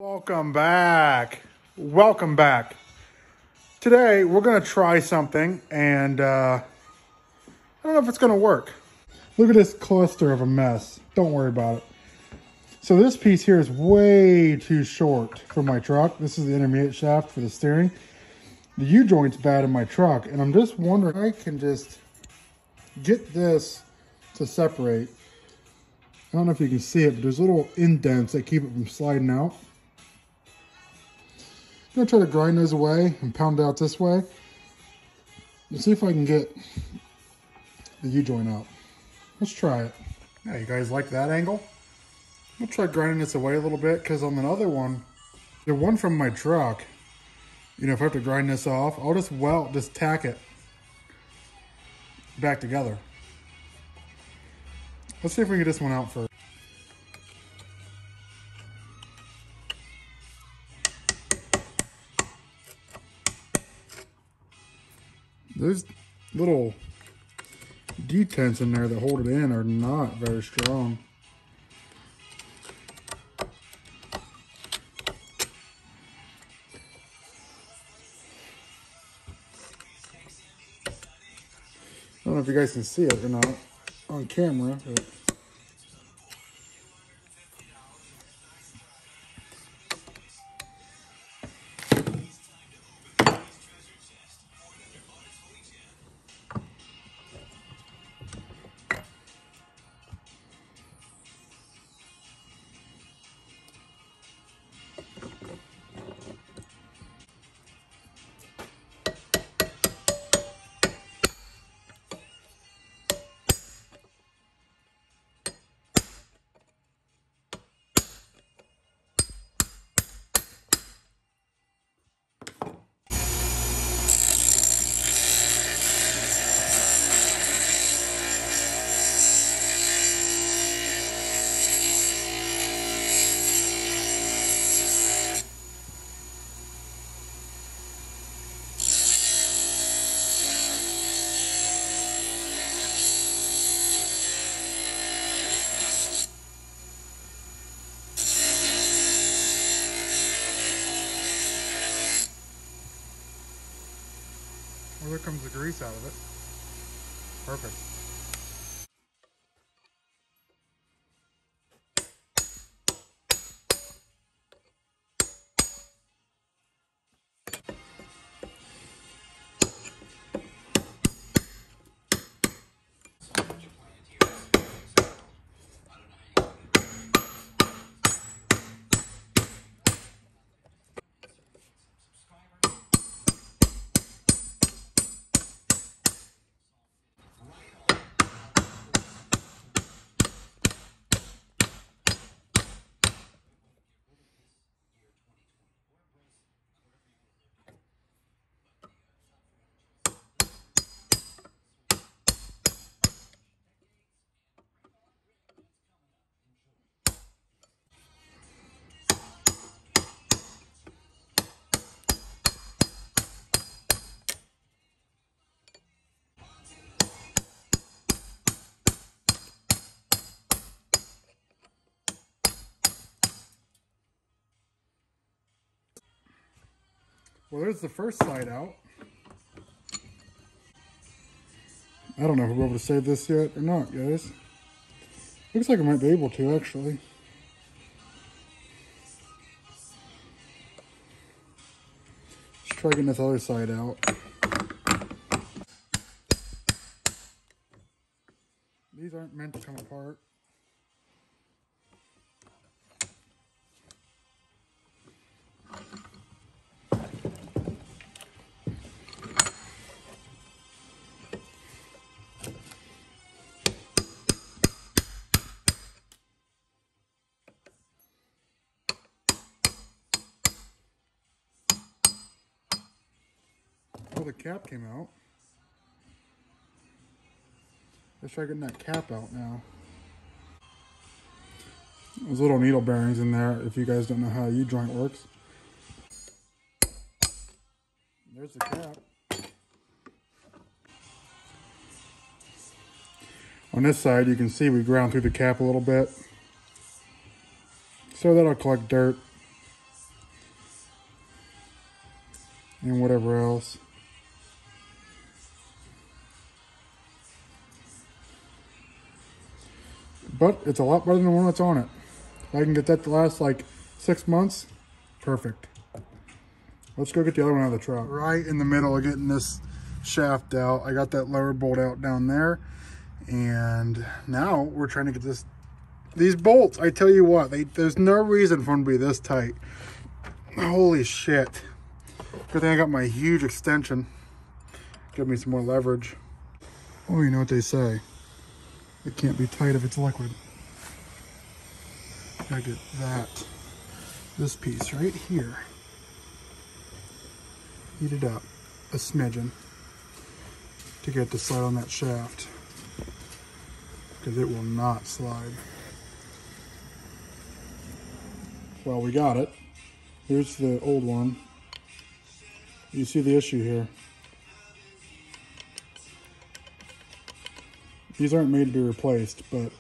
Welcome back. Welcome back. Today we're going to try something and I don't know if it's going to work. Look at this cluster of a mess. Don't worry about it. So this piece here is way too short for my truck. This is the intermediate shaft for the steering. The U-joint's bad in my truck and I'm just wondering if I can just get this to separate. I don't know if you can see it, but there's little indents that keep it from sliding out. I'm gonna try to grind those away and pound it out this way. Let's see if I can get the U-joint out. Let's try it. Yeah, you guys like that angle? I'll try grinding this away a little bit because on the other one, the one from my truck, you know, if I have to grind this off, I'll just tack it back together. Let's see if we can get this one out first. Those little detents in there that hold it in are not very strong. I don't know if you guys can see it or not on camera, but oh, there comes the grease out of it. Perfect. Well, there's the first side out. I don't know if we're able to save this yet or not, guys. Looks like I might be able to, actually. Let's try getting this other side out. These aren't meant to come apart. Oh, the cap came out. Let's try getting that cap out now. There's little needle bearings in there if you guys don't know how a U-joint works. There's the cap. On this side, you can see we ground through the cap a little bit. So that'll collect dirt. and whatever else. But it's a lot better than the one that's on it. If I can get that to last like 6 months, perfect. Let's go get the other one out of the truck. Right in the middle of getting this shaft out, I got that lower bolt out down there. And now we're trying to get these bolts. I tell you what, there's no reason for them to be this tight. Holy shit. Good thing I got my huge extension. Give me some more leverage. Oh, you know what they say. It can't be tight if it's liquid. Gotta get this piece right here heated up a smidgen to get the slide on that shaft, because it will not slide. Well, we got it. Here's the old one. You see the issue here. These aren't made to be replaced, but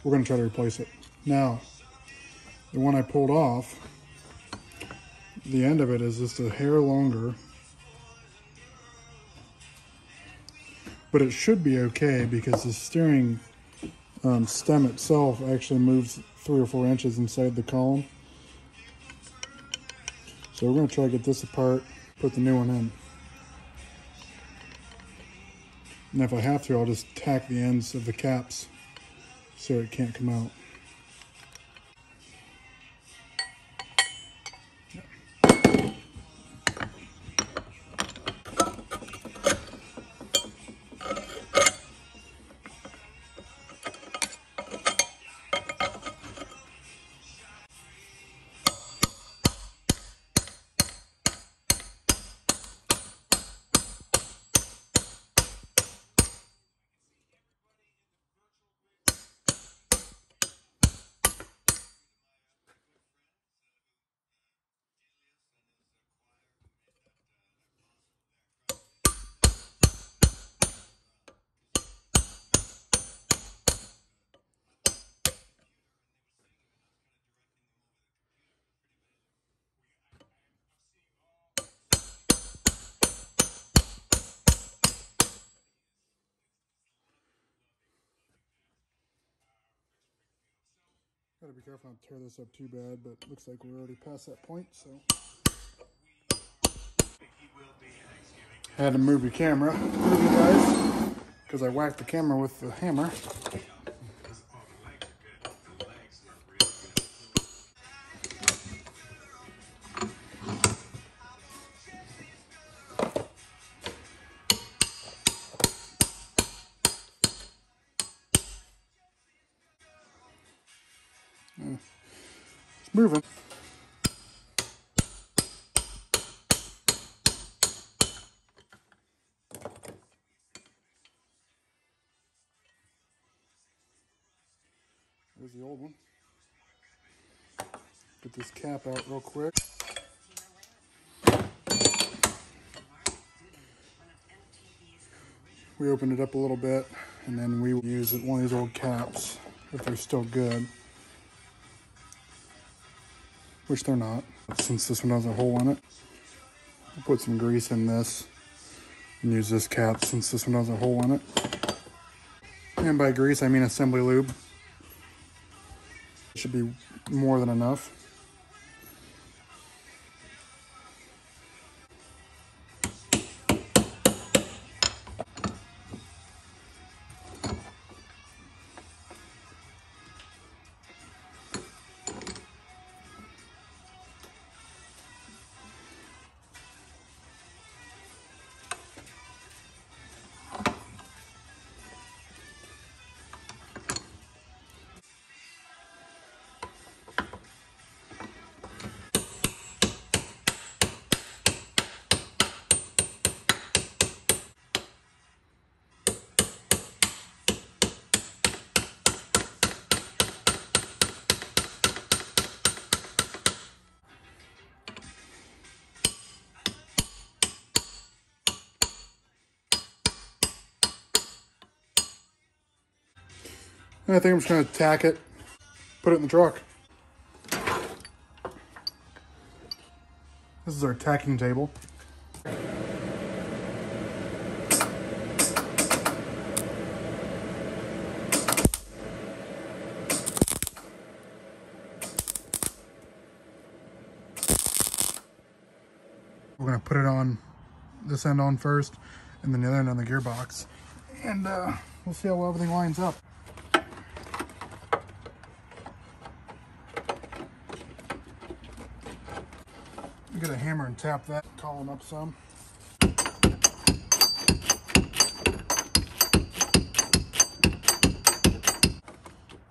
we're going to try to replace it. Now, the one I pulled off, the end of it is just a hair longer, but it should be okay because the steering stem itself actually moves 3 or 4 inches inside the column. So we're going to try to get this apart, put the new one in. And if I have to, I'll just tack the ends of the caps so it can't come out. Gotta be careful not to tear this up too bad, but looks like we're already past that point, so. I had to move the camera, you guys, because I whacked the camera with the hammer. It's moving. There's the old one. Get this cap out real quick. We opened it up a little bit, and then we use one of these old caps if they're still good, which they're not, since this one has a hole in it. We'll put some grease in this and use this cap since this one has a hole in it. And by grease, I mean assembly lube. It should be more than enough. And I think I'm just going to tack it, put it in the truck. This is our tacking table. We're gonna put it on this end on first, and then the other end on the gearbox, and we'll see how well everything lines up. Get a hammer and tap that column up some.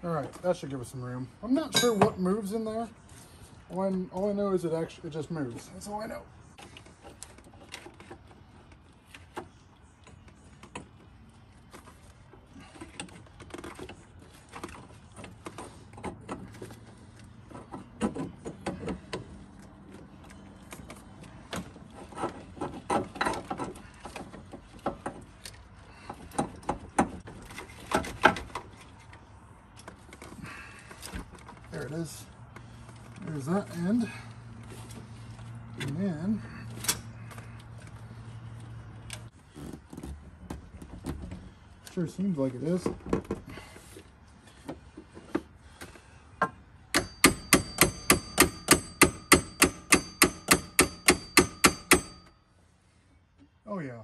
All right, that should give us some room. I'm not sure what moves in there. All I know is it just moves. That's all I know. There it is. There's that end. And then sure seems like it is. Oh yeah.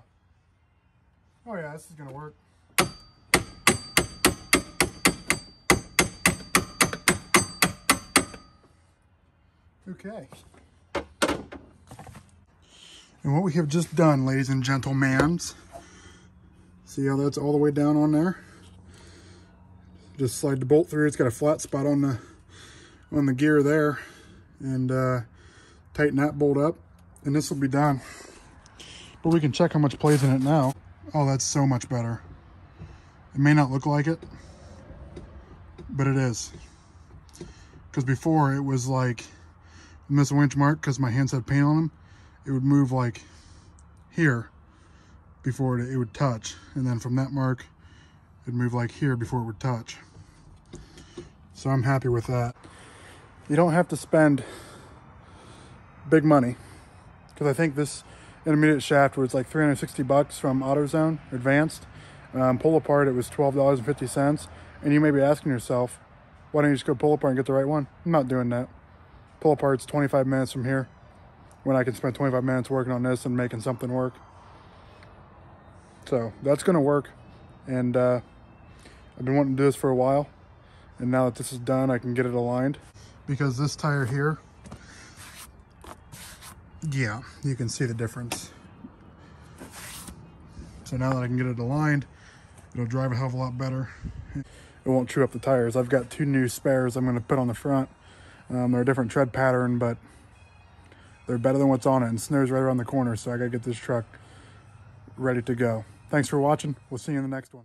Oh yeah, this is gonna work. Okay. And what we have just done, ladies and gentlemen, see how that's all the way down on there? Just slide the bolt through. It's got a flat spot on the gear there, and tighten that bolt up, and this will be done. But we can check how much plays in it now. Oh, that's so much better. It may not look like it, but it is. Because before it was like, miss a winch mark because my hands had paint on them, it would move like here before it would touch, and then from that mark it'd move like here before it would touch. So I'm happy with that. You don't have to spend big money, because I think this intermediate shaft was like 360 bucks from AutoZone Advanced. Pull apart it was $12.50, and you may be asking yourself, why don't you just go pull apart and get the right one? I'm not doing that. Pull apart's 25 minutes from here, when I can spend 25 minutes working on this and making something work. So that's gonna work. And I've been wanting to do this for a while. And now that this is done, I can get it aligned. Because this tire here, yeah, you can see the difference. So now that I can get it aligned, it'll drive a hell of a lot better. It won't chew up the tires. I've got 2 new spares I'm gonna put on the front. They're a different tread pattern, but they're better than what's on it, and snow's right around the corner, so I gotta get this truck ready to go. Thanks for watching. We'll see you in the next one.